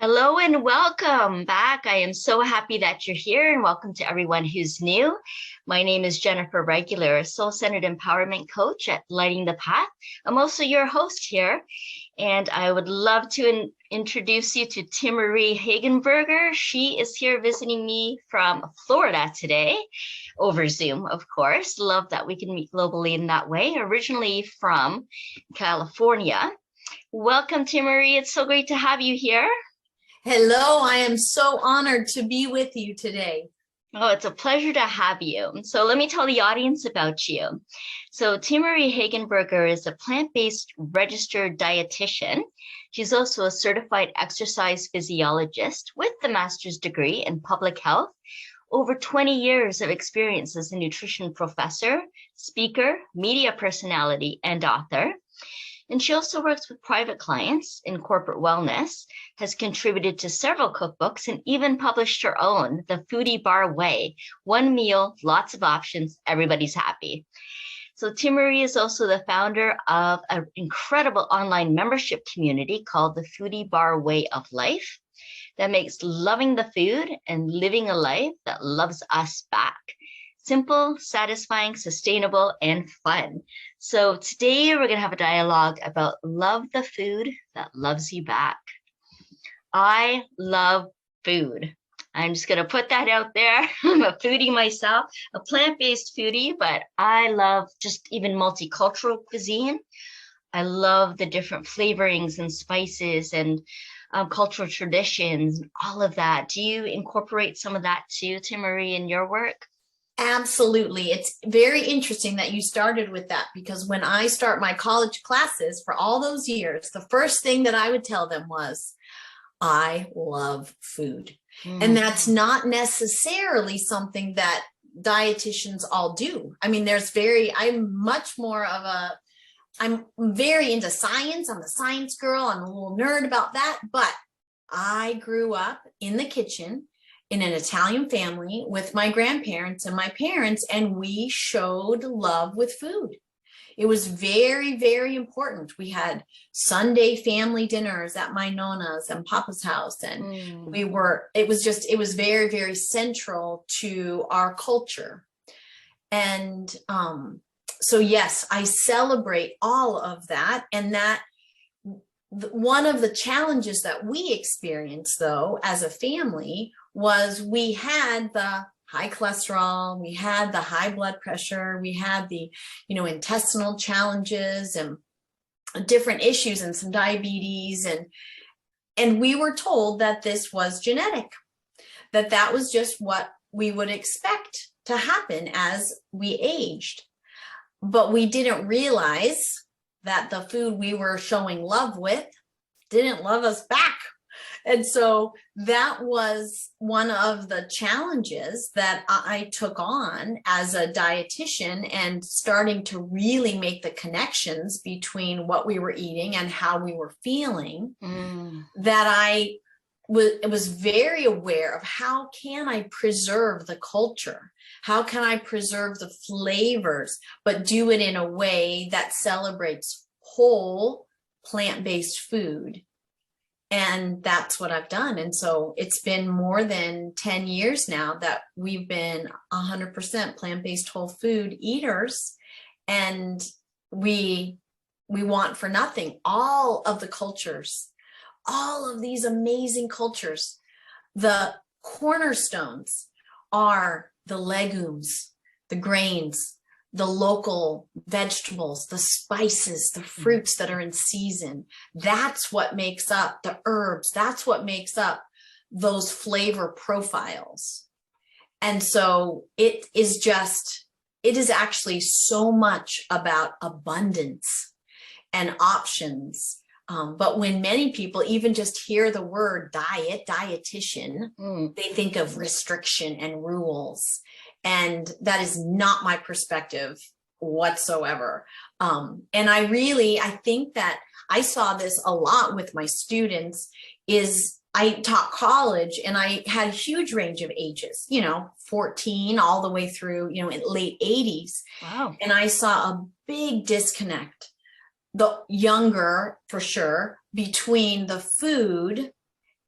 Hello and welcome back. I am so happy that you're here and welcome to everyone who's new. My name is Jennifer Regular, a soul-centered empowerment coach at Lighting the Path. I'm also your host here, and I would love to introduce you to Timmerie Hagenberger. She is here visiting me from Florida today, over Zoom, of course. Love that we can meet globally in that way, originally from California. Welcome, Timmerie. It's so great to have you here. Hello, I am so honored to be with you today. Oh, it's a pleasure to have you. So let me tell the audience about you. So Timmerie Hagenberger is a plant-based registered dietitian. She's also a certified exercise physiologist with the master's degree in public health, over 20 years of experience as a nutrition professor, speaker, media personality, and author. And she also works with private clients in corporate wellness, has contributed to several cookbooks, and even published her own, The Foodie Bar Way. One meal, lots of options, everybody's happy. So Timmerie is also the founder of an incredible online membership community called the Foodie Bar Way of Life that makes loving the food and living a life that loves us back. Simple, satisfying, sustainable, and fun. So today we're going to have a dialogue about love the food that loves you back. I love food. I'm just going to put that out there. I'm a foodie myself, a plant-based foodie, but I love just even multicultural cuisine. I love the different flavorings and spices and cultural traditions, all of that. Do you incorporate some of that too, Timmerie, in your work? Absolutely. It's very interesting that you started with that because when I start my college classes for all those years, the first thing that I would tell them was, I love food. And that's not necessarily something that dietitians all do. I mean, I'm very into science. I'm a science girl. I'm a little nerd about that, but I grew up in the kitchen in an Italian family with my grandparents and my parents, and we showed love with food. It was very, very important. We had Sunday family dinners at my Nona's and Papa's house, and it was very, very central to our culture. And so yes, I celebrate all of that. And that one of the challenges that we experienced, though, as a family was we had the high cholesterol, we had the high blood pressure, we had the, intestinal challenges and different issues and some diabetes. And we were told that this was genetic, that was just what we would expect to happen as we aged. But we didn't realize that the food we were showing love with didn't love us back. And so that was one of the challenges that I took on as a dietitian, and starting to really make the connections between what we were eating and how we were feeling, that I was very aware of how can I preserve the culture? How can I preserve the flavors, but do it in a way that celebrates whole plant-based food? And that's what I've done. And so it's been more than 10 years now that we've been 100% plant-based whole food eaters. And we want for nothing. All of the cultures, all of these amazing cultures, the cornerstones are the legumes, the grains, the local vegetables, the spices, the fruits that are in season. That's what makes up the herbs. That's what makes up those flavor profiles. And so it is actually so much about abundance and options. But when many people even just hear the word diet, dietitian, they think of restriction and rules. And that is not my perspective whatsoever. And I think that I saw this a lot with my students. Is I taught college and I had a huge range of ages, 14 all the way through, in late 80s. Wow. And I saw a big disconnect, the younger for sure, between the food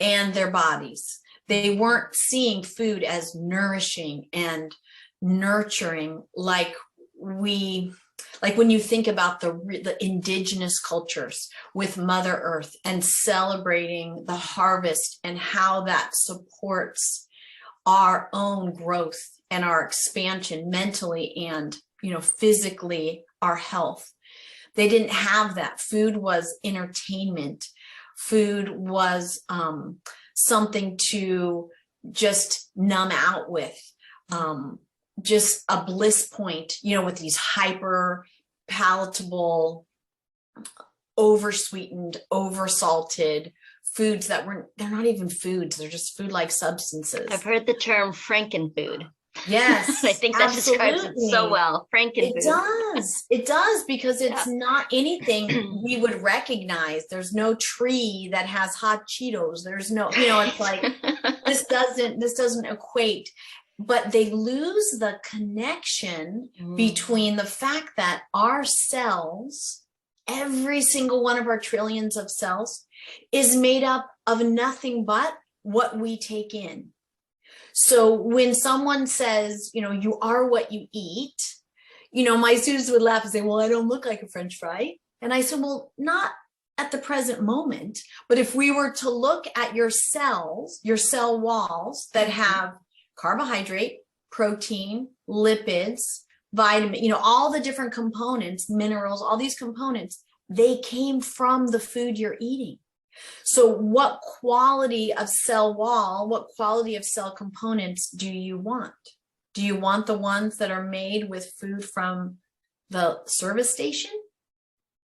and their bodies. They weren't seeing food as nourishing and nurturing like when you think about the indigenous cultures with Mother Earth and celebrating the harvest and how that supports our own growth and our expansion mentally and, physically, our health. They didn't have that. Food was entertainment. Food was something to just numb out with. Just a bliss point, with these hyper palatable, oversweetened, oversalted foods they're not even foods. They're just food-like substances. I've heard the term frankenfood. Yes. I think that describes it so well. Frankenfood. It does because it's not anything we would recognize. There's no tree that has hot Cheetos. There's no, it's like, this doesn't equate. But they lose the connection between the fact that our cells, every single one of our trillions of cells, is made up of nothing but what we take in. So when someone says, you are what you eat, my students would laugh and say, well, I don't look like a French fry. And I said, well, not at the present moment. But if we were to look at your cells, your cell walls that have carbohydrate, protein, lipids, vitamin, all the different components, minerals, all these components, they came from the food you're eating. So what quality of cell wall, what quality of cell components do you want? Do you want the ones that are made with food from the service station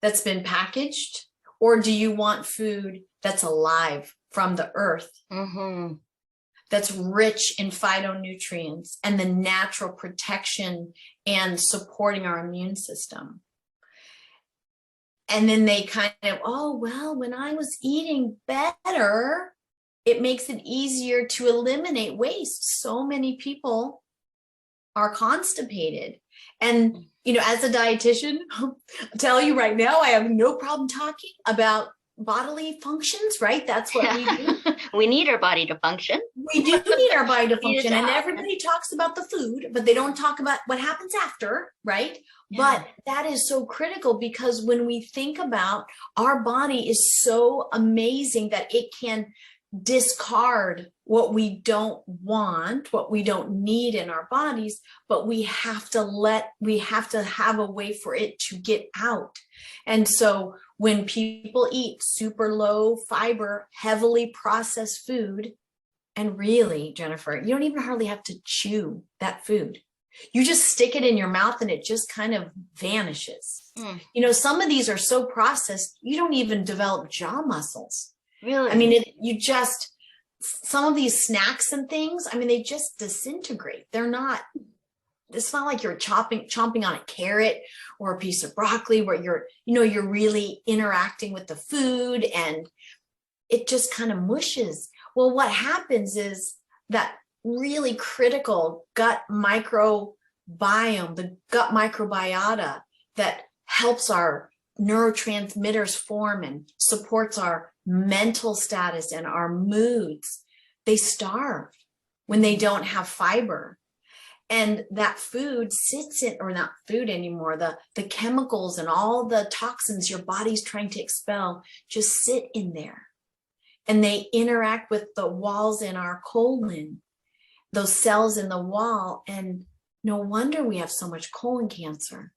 that's been packaged? Or do you want food that's alive from the earth? That's rich in phytonutrients and the natural protection and supporting our immune system. And then they kind of, when I was eating better, it makes it easier to eliminate waste. So many people are constipated. And, as a dietitian, I'll tell you right now, I have no problem talking about bodily functions, right? That's what we do. We need our body to function. We do need our body to function. And everybody talks about the food, but they don't talk about what happens after, right? Yeah. But that is so critical because when we think about our body is so amazing that it can discard what we don't want, what we don't need in our bodies, but we have to have a way for it to get out. And so when people eat super low fiber, heavily processed food, and really, Jennifer, you don't even hardly have to chew that food. You just stick it in your mouth and it just kind of vanishes. Some of these are so processed, you don't even develop jaw muscles. Really? I mean, some of these snacks and things, they just disintegrate. It's not like you're chomping on a carrot or a piece of broccoli where you're really interacting with the food and it just kind of mushes. Well, what happens is that really critical gut microbiome, the gut microbiota that helps our neurotransmitters form and supports our mental status and our moods, they starve when they don't have fiber. And that food sits in, or not food anymore, the chemicals and all the toxins your body's trying to expel just sit in there. And they interact with the walls in our colon, those cells in the wall. And no wonder we have so much colon cancer.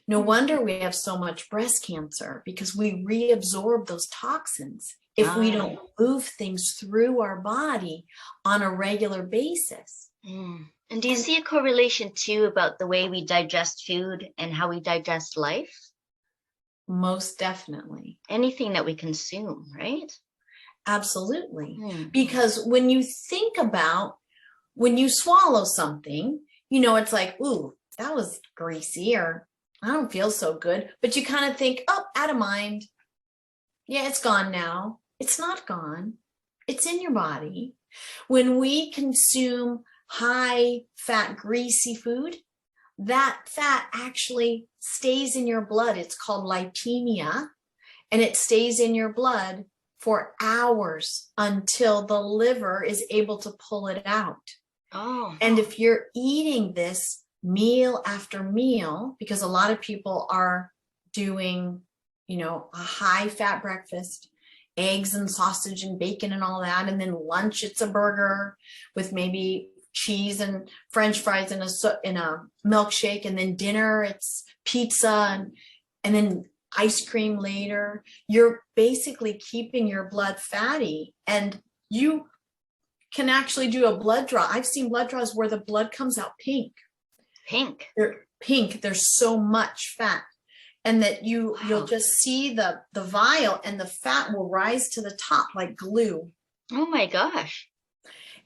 No wonder we have so much breast cancer, because we reabsorb those toxins if we don't move things through our body on a regular basis. And do you see a correlation too about the way we digest food and how we digest life? Most definitely. Anything that we consume, right? Absolutely. Because when you think about when you swallow something, it's like, ooh, that was greasy, or I don't feel so good. But you kind of think, oh, out of mind. Yeah, it's gone now. It's not gone. It's in your body. When we consume high fat, greasy food, that fat actually stays in your blood. It's called lipemia, and it stays in your blood for hours until the liver is able to pull it out. Oh. And if you're eating this meal after meal, because a lot of people are doing, you know, a high fat breakfast, eggs and sausage and bacon and all that, and then lunch it's a burger with maybe cheese and French fries and a milkshake, and then dinner it's pizza and then ice cream later. You're basically keeping your blood fatty, and you can actually do a blood draw. I've seen blood draws where the blood comes out pink. They're pink. There's so much fat, and that you'll just see the vial, and the fat will rise to the top like glue. Oh my gosh.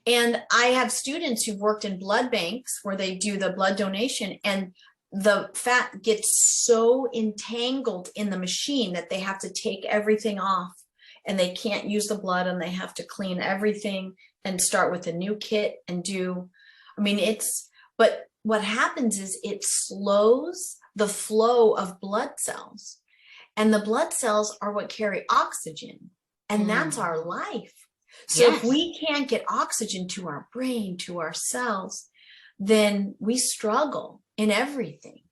And I have students who've worked in blood banks where they do the blood donation, and the fat gets so entangled in the machine that they have to take everything off, and they can't use the blood, and they have to clean everything and start with a new kit and do, I mean, but what happens is it slows the flow of blood cells, and the blood cells are what carry oxygen, and that's our life. So if we can't get oxygen to our brain, to our cells, then we struggle in everything,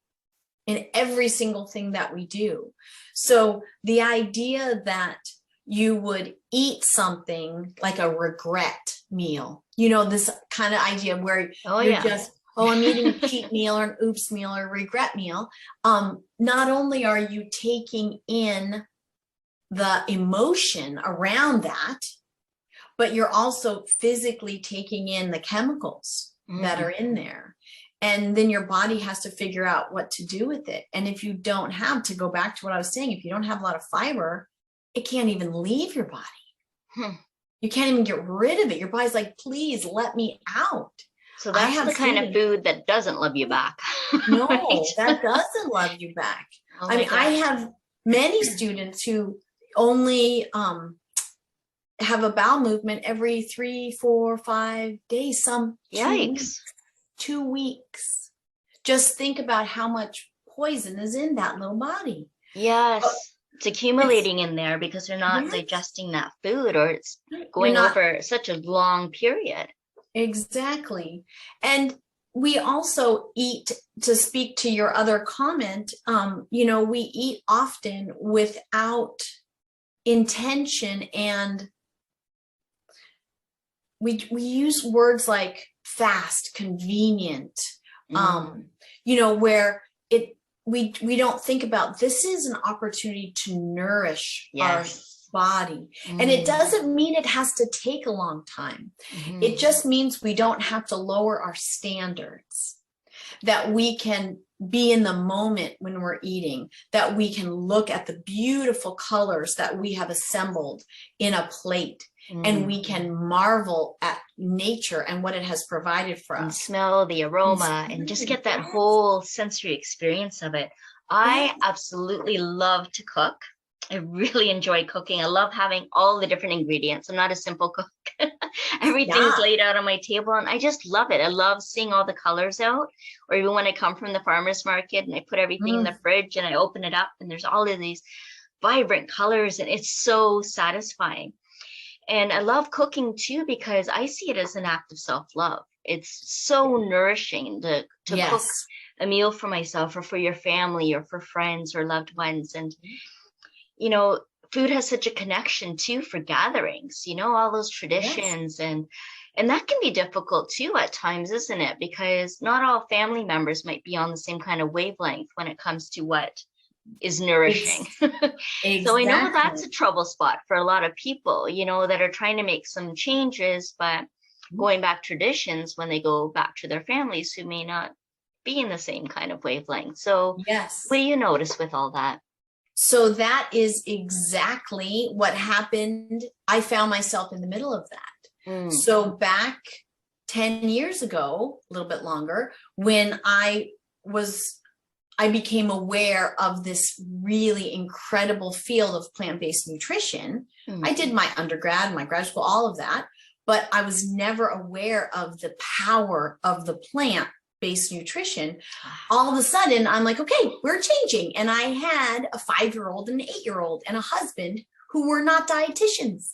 in every single thing that we do. So the idea that you would eat something like a regret meal, you know, this kind of idea where just, I'm eating a cheat meal or an oops meal or a regret meal. Not only are you taking in the emotion around that, but you're also physically taking in the chemicals that are in there. And then your body has to figure out what to do with it. And if you don't have, to go back to what I was saying, if you don't have a lot of fiber, it can't even leave your body. You can't even get rid of it. Your body's like, please let me out. So that's the kind of food that doesn't love you back. No, that doesn't love you back. I mean, I have many students who only have a bowel movement every 3, 4, 5 days, some 2 weeks. Just think about how much poison is in that little body. Yes. It's accumulating in there because you're not digesting that food, or it's going over such a long period. Exactly. And we also eat, to speak to your other comment, you know, we eat often without intention, and we use words like fast, convenient, you know, where we don't think about, this is an opportunity to nourish our body. And it doesn't mean it has to take a long time. It just means we don't have to lower our standards, that we can be in the moment when we're eating, that we can look at the beautiful colors that we have assembled in a plate, and we can marvel at nature and what it has provided for us. And smell the aroma and just get that whole sensory experience of it. I absolutely love to cook. I really enjoy cooking. I love having all the different ingredients. I'm not a simple cook. Everything's laid out on my table, and I just love it. I love seeing all the colors out, or even when I come from the farmer's market and I put everything in the fridge and I open it up and there's all of these vibrant colors, and it's so satisfying. And I love cooking too, because I see it as an act of self-love. It's so nourishing to cook a meal for myself or for your family or for friends or loved ones. And you know, food has such a connection too for gatherings, you know, all those traditions, and that can be difficult too at times, isn't it? Because not all family members might be on the same kind of wavelength when it comes to what is nourishing. So I know that's a trouble spot for a lot of people, you know, that are trying to make some changes, but going back traditions when they go back to their families who may not be in the same kind of wavelength. So what do you notice with all that? So that is exactly what happened. I found myself in the middle of that. So back 10 years ago, a little bit longer, when I became aware of this really incredible field of plant-based nutrition. I did my undergrad, my grad school, all of that, but I was never aware of the power of the plant-based nutrition. All of a sudden, I'm like, okay, we're changing. And I had a 5-year-old and an 8-year-old and a husband who were not dietitians.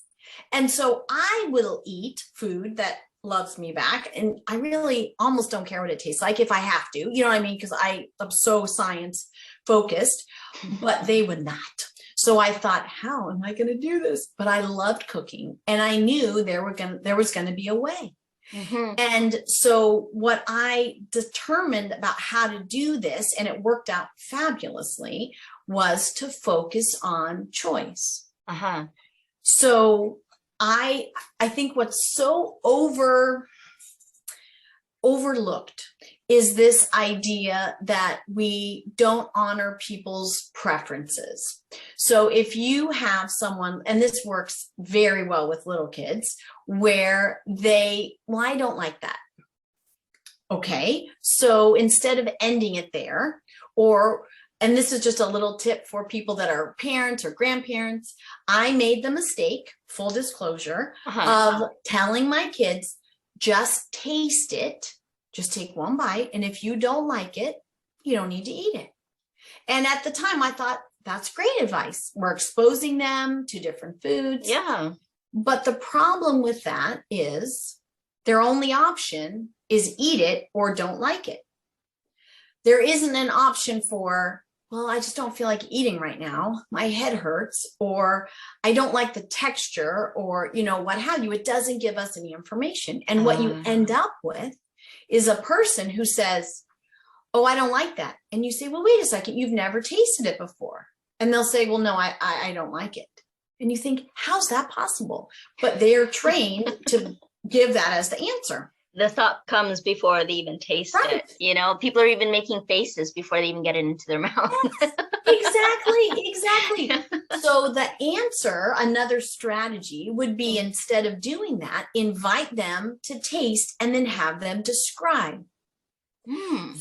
And so I will eat food that loves me back. And I really almost don't care what it tastes like if I have to, you know what I mean? Because I'm so science focused, but they would not. So I thought, how am I going to do this? But I loved cooking and I knew there was going to be a way. Mm-hmm. And so what I determined about how to do this, and it worked out fabulously, was to focus on choice. Uh-huh. So I think what's so overlooked is this idea that we don't honor people's preferences. So if you have someone, and this works very well with little kids, where I don't like that. Okay, so instead of ending it there, and this is just a little tip for people that are parents or grandparents, I made the mistake, full disclosure, of telling my kids, just taste it, just take one bite, and if you don't like it, you don't need to eat it. And at the time I thought, that's great advice. We're exposing them to different foods. Yeah. But the problem with that is their only option is eat it or don't like it. There isn't an option for, well, I just don't feel like eating right now. My head hurts, or I don't like the texture, or, what have you. It doesn't give us any information. And what you end up with is a person who says, oh, I don't like that. And you say, well, wait a second, you've never tasted it before. And they'll say, well, no, I don't like it. And you think, how's that possible? But they're trained to give that as the answer. The thought comes before they even taste it. People are even making faces before they even get it into their mouth. Yes, exactly. So the answer, another strategy would be, instead of doing that, invite them to taste and then have them describe.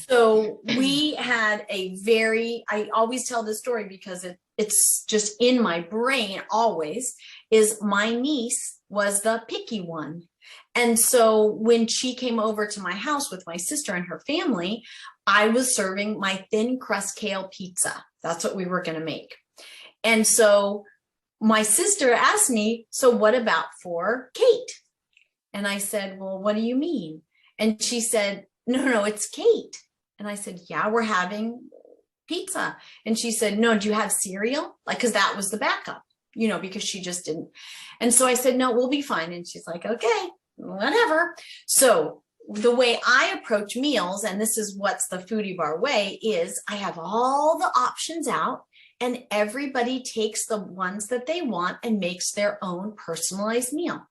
So we had I always tell this story because it's just in my brain always, is my niece was the picky one. And so when she came over to my house with my sister and her family, I was serving my thin crust kale pizza. That's what we were going to make. And so my sister asked me, so what about for Kate? And I said, well, what do you mean? And she said, no, it's Kate. And I said, yeah, we're having pizza. And she said, no, do you have cereal? Because that was the backup, because she just didn't. And so I said, no, we'll be fine. And she's like, okay, whatever. So the way I approach meals, and this is what's the Foodie Bar way, is I have all the options out and everybody takes the ones that they want and makes their own personalized meal.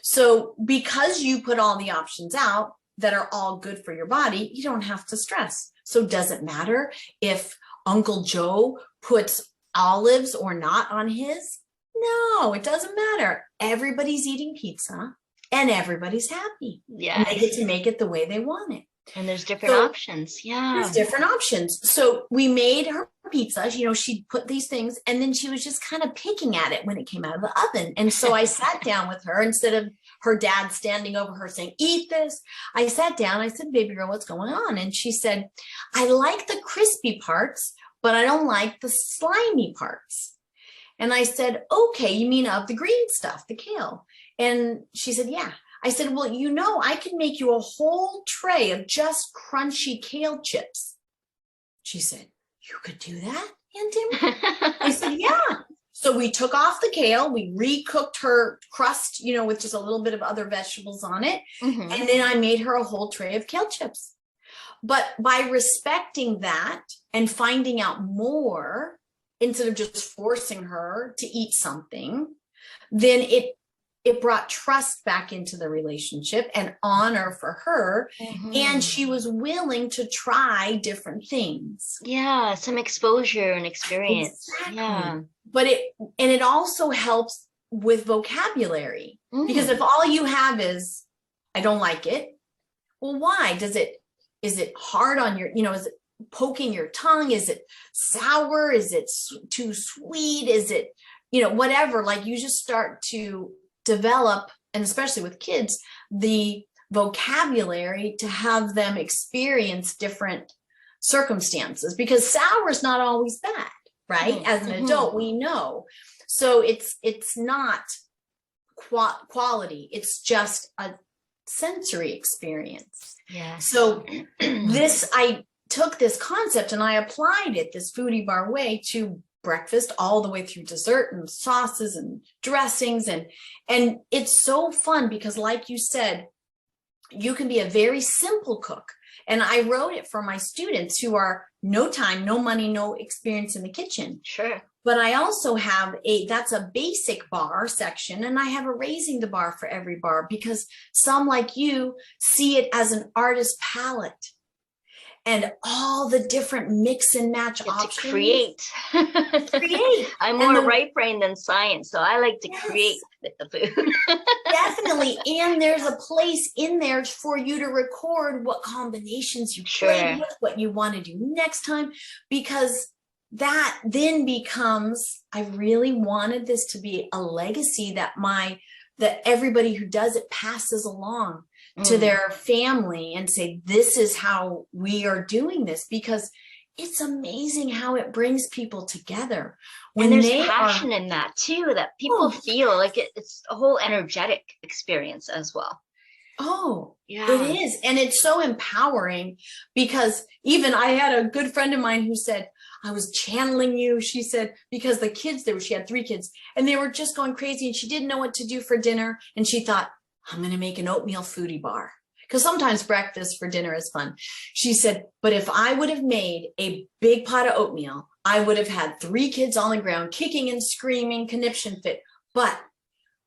So because you put all the options out that are all good for your body, you don't have to stress. So does it matter if Uncle Joe puts olives or not on his? No, it doesn't matter. Everybody's eating pizza and everybody's happy. Yeah. And they get to make it the way they want it. And there's different options. Yeah. There's different options. So we made her pizza, she'd put these things, and then she was just kind of picking at it when it came out of the oven. And so I sat down with her, instead of her dad standing over her saying, eat this. I sat down, I said, baby girl, what's going on? And she said, I like the crispy parts, but I don't like the slimy parts. And I said, okay, you mean of the green stuff, the kale? And she said, yeah. I said, well, I could make you a whole tray of just crunchy kale chips. She said, you could do that, Aunt Tim? I said, yeah. So we took off the kale, we recooked her crust, with just a little bit of other vegetables on it. Mm-hmm. And then I made her a whole tray of kale chips. But by respecting that and finding out more, instead of just forcing her to eat something, then it brought trust back into the relationship and honor for her. Mm-hmm. And she was willing to try different things. Yeah, some exposure and experience. Exactly. Yeah. But it also helps with vocabulary. Mm. Because if all you have is, I don't like it, well, why? Is it hard on your, is it poking your tongue? Is it sour? Is it too sweet? Is it, whatever? Like, you just start to develop, and especially with kids, the vocabulary to have them experience different circumstances, because sour is not always bad, right? Mm-hmm. As an adult, we know. So it's not quality, it's just a sensory experience. Yeah. So I took this concept and I applied it this Foodie Bar way to breakfast all the way through dessert and sauces and dressings, and it's so fun because, like you said, you can be a very simple cook. And I wrote it for my students who are no time, no money, no experience in the kitchen. Sure. But I also have that's a basic bar section, and I have a raising the bar for every bar, because some, like you, see it as an artist palette and all the different mix and match options. To create. I'm more right brain than science, so I like to create with the food. Definitely. And there's a place in there for you to record what combinations you played with, what you want to do next time, because that then becomes, I really wanted this to be a legacy that everybody who does it passes along to their family and say, this is how we are doing this, because it's amazing how it brings people together. When there's passion in that too, that people feel like it's a whole energetic experience as well. Oh, yeah, it is. And it's so empowering, because even I had a good friend of mine who said, I was channeling you. She said, because the kids she had 3 kids, and they were just going crazy, and she didn't know what to do for dinner. And she thought, I'm going to make an oatmeal foodie bar, because sometimes breakfast for dinner is fun. She said, but if I would have made a big pot of oatmeal, I would have had 3 kids on the ground kicking and screaming, conniption fit. But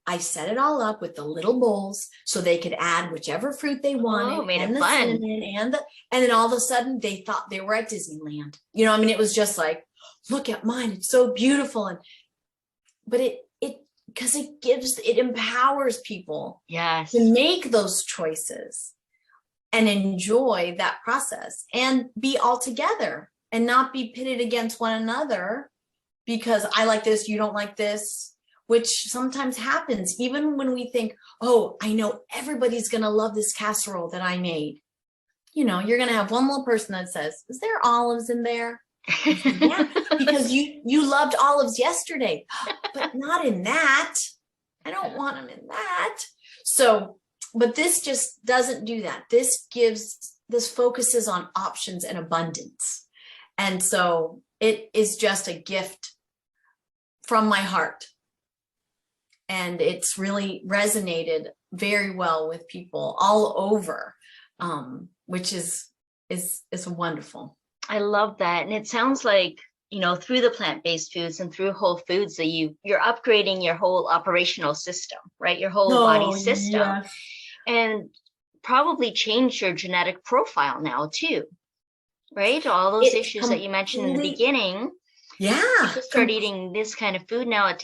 I set it all up with the little bowls so they could add whichever fruit they wanted, made and it the fun. Cinnamon and then all of a sudden they thought they were at Disneyland. You know, I mean, it was just like, look at mine, it's so beautiful. But because it empowers people to make those choices and enjoy that process and be all together and not be pitted against one another because I like this, you don't like this, which sometimes happens even when we think, oh, I know everybody's going to love this casserole that I made. You know, you're going to have one little person that says, is there olives in there? Yeah, because you loved olives yesterday, but not in that. I don't want them in that. So, but this just doesn't do that. This focuses on options and abundance. And so it is just a gift from my heart. And it's really resonated very well with people all over, which is wonderful. I love that. And it sounds like, you know, through the plant-based foods and through Whole Foods that you're upgrading your whole operational system, right? Your whole body system. Yes. And probably change your genetic profile now too, right? All those issues that you mentioned in the beginning. Yeah. People start eating this kind of food now.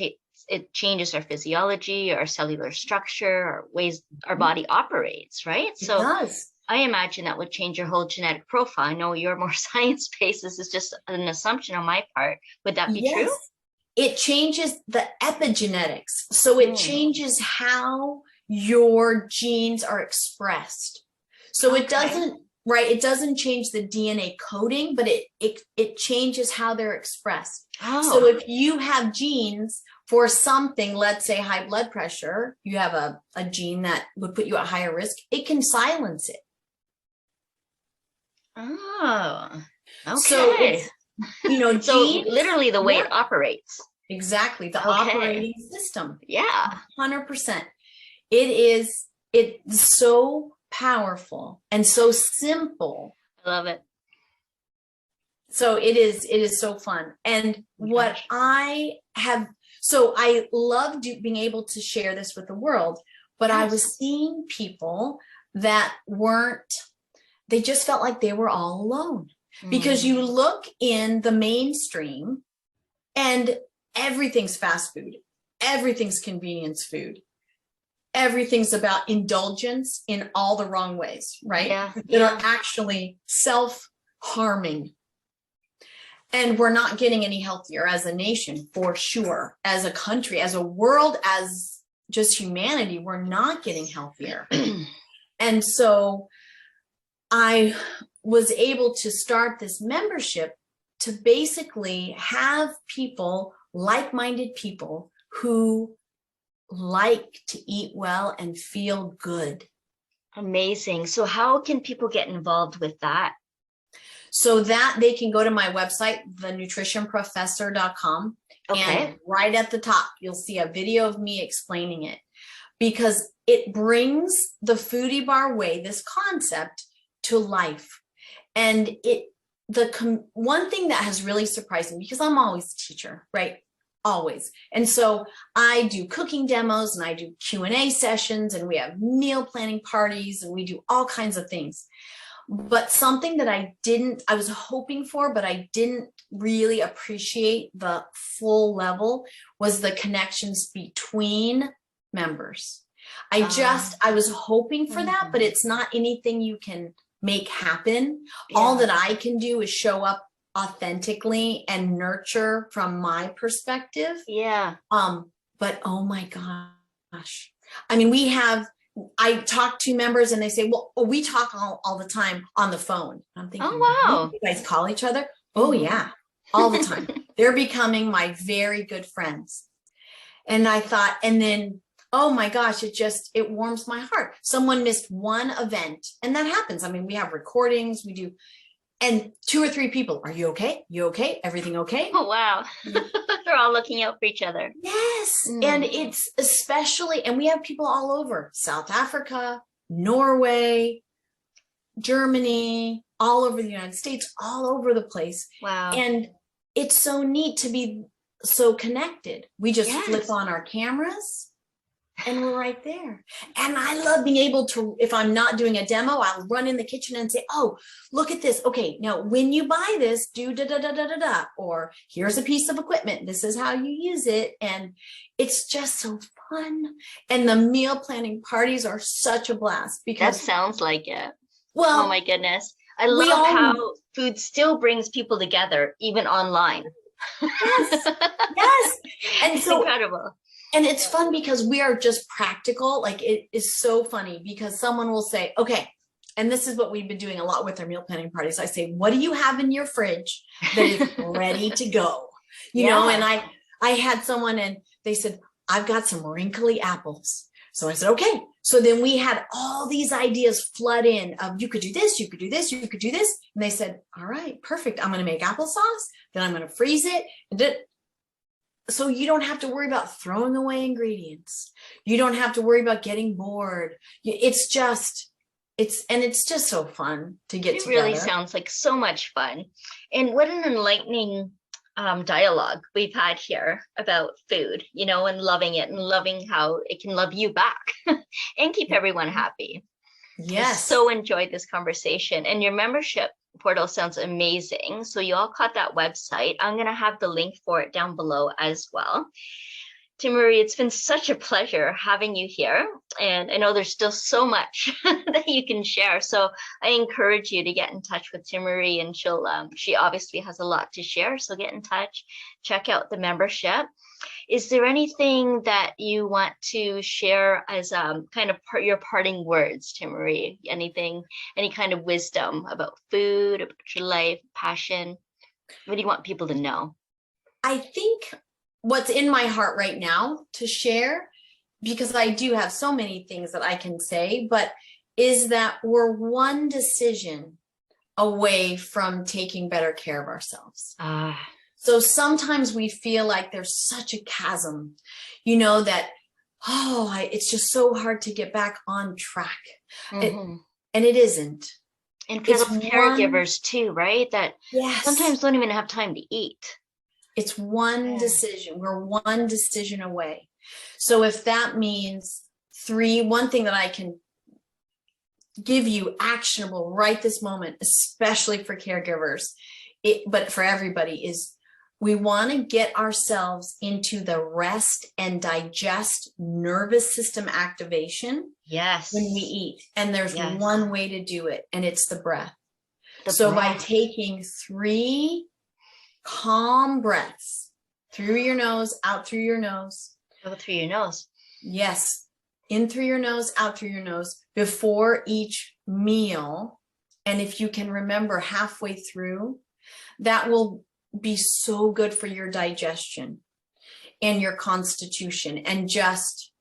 It changes our physiology, our cellular structure, our ways our body operates, right? It does. I imagine that would change your whole genetic profile. I know you're more science-based. This is just an assumption on my part. Would that be true? It changes the epigenetics. So it changes how your genes are expressed. So it doesn't, right? It doesn't change the DNA coding, but it changes how they're expressed. Oh. So if you have genes for something, let's say high blood pressure, you have a gene that would put you at higher risk, it can silence it. Oh, okay. So it's, you know, so literally the way it operates. Exactly. The operating system. Yeah. 100%. It's so powerful and so simple. I love it. So it is so fun. And what I love being able to share this with the world, but I was seeing people that they just felt like they were all alone, because you look in the mainstream and everything's fast food. Everything's convenience food. Everything's about indulgence in all the wrong ways, right? That are actually self-harming. And we're not getting any healthier as a nation, for sure. As a country, as a world, as just humanity, we're not getting healthier. And so I was able to start this membership to basically have people like-minded people who like to eat well and feel good. Amazing. So how can people get involved with that? So that they can go to my website, thenutritionprofessor.com, Okay. and right at the top, you'll see a video of me explaining it, because it brings the Foodie Bar Way, this concept, to life. And one thing that has really surprised me, because I'm always a teacher, right? Always. And so I do cooking demos and I do Q&A sessions, and we have meal planning parties, and we do all kinds of things. But something that I was hoping for, but I didn't really appreciate the full level, was the connections between members. I was hoping for that, but it's not anything you can make happen. Yeah. All that I can do is show up authentically and nurture from my perspective. Yeah. But oh my gosh. I mean, I talk to members and they say, well, we talk all the time on the phone. I'm thinking, oh, wow. You guys call each other? Oh yeah, all the time. They're becoming my very good friends. And I thought, and then, oh my gosh, it warms my heart. Someone missed one event, and that happens. I mean, we have recordings, we do, and 2 or 3 people, are you okay? You okay? Everything okay? Oh, wow. They're all looking out for each other. Yes. And it's especially, and we have people all over South Africa, Norway, Germany, all over the United States, all over the place. Wow. And it's so neat to be so connected. We just flip on our cameras and we're right there. And I love being able to, if I'm not doing a demo, I'll run in the kitchen and say, oh, look at this. Okay, now when you buy this, do da da da da da da, or here's a piece of equipment. This is how you use it. And it's just so fun. And the meal planning parties are such a blast, because that sounds like it. Well, oh my goodness. I love how food still brings people together, even online. Yes. Yes. And it's so incredible. And it's fun because we are just practical. Like, it is so funny because someone will say, okay, and this is what we've been doing a lot with our meal planning parties. I say, what do you have in your fridge that is ready to go? You know, and I had someone and they said, I've got some wrinkly apples. So I said, okay. So then we had all these ideas flood in of, you could do this, you could do this, you could do this. And they said, all right, perfect. I'm going to make applesauce. Then I'm going to freeze it. So you don't have to worry about throwing away ingredients. You don't have to worry about getting bored. It's just so fun to get together. It really sounds like so much fun. And what an enlightening dialogue we've had here about food, you know, and loving it and loving how it can love you back and keep everyone happy. Yes. I so enjoyed this conversation, and your membership portal sounds amazing. So you all caught that website. I'm going to have the link for it down below as well. Timmerie, it's been such a pleasure having you here. And I know there's still so much that you can share. So I encourage you to get in touch with Timmerie, and she obviously has a lot to share. So get in touch, check out the membership. Is there anything that you want to share as kind of your parting words, Timmerie? Any kind of wisdom about food, about your life, passion? What do you want people to know? I think what's in my heart right now to share, because I do have so many things that I can say, but is that we're one decision away from taking better care of ourselves. So sometimes we feel like there's such a chasm, you know, that, it's just so hard to get back on track. And it isn't. And for the caregivers too, right? That sometimes don't even have time to eat. It's one decision. We're one decision away. So if that means one thing that I can give you actionable right this moment, especially for caregivers, but for everybody, is we want to get ourselves into the rest and digest nervous system activation. Yes. When we eat. And there's one way to do it, and it's the breath. By taking 3 calm breaths through your nose, out through your nose. Go through your nose. Yes. In through your nose, out through your nose before each meal. And if you can remember halfway through, that will be so good for your digestion. and your constitution and just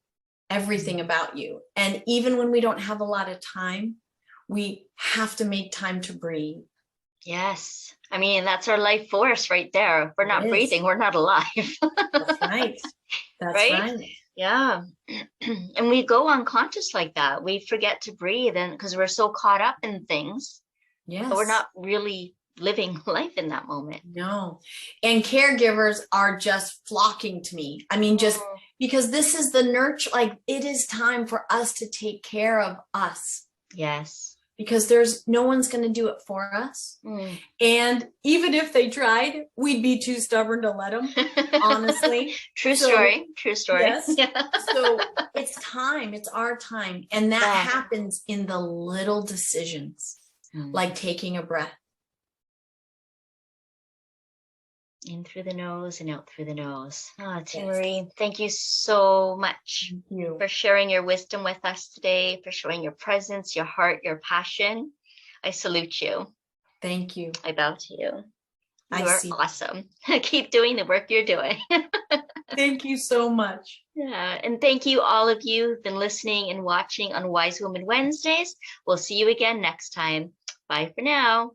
everything about you. And even when we don't have a lot of time, we have to make time to breathe. Yes. I mean, that's our life force right there. If we're not breathing, we're not alive. That's right. That's right. Yeah. And we go unconscious like that. We forget to breathe, and because we're so caught up in things, but we're not really living life in that moment. No. And caregivers are just flocking to me. I mean, just because this is the nurture, like it is time for us to take care of us. Yes. Because there's no one's going to do it for us. And even if they tried, we'd be too stubborn to let them, honestly. True story. Yes. Yeah. So it's time. It's our time. And that happens in the little decisions, like taking a breath. In through the nose and out through the nose. Timmerie, thank you so much for sharing your wisdom with us today, for showing your presence, your heart, your passion. I salute you. Thank you. I bow to you. You are awesome. Keep doing the work you're doing. Thank you so much. Yeah, and thank you all of you who've been listening and watching on Wise Woman Wednesdays. We'll see you again next time. Bye for now.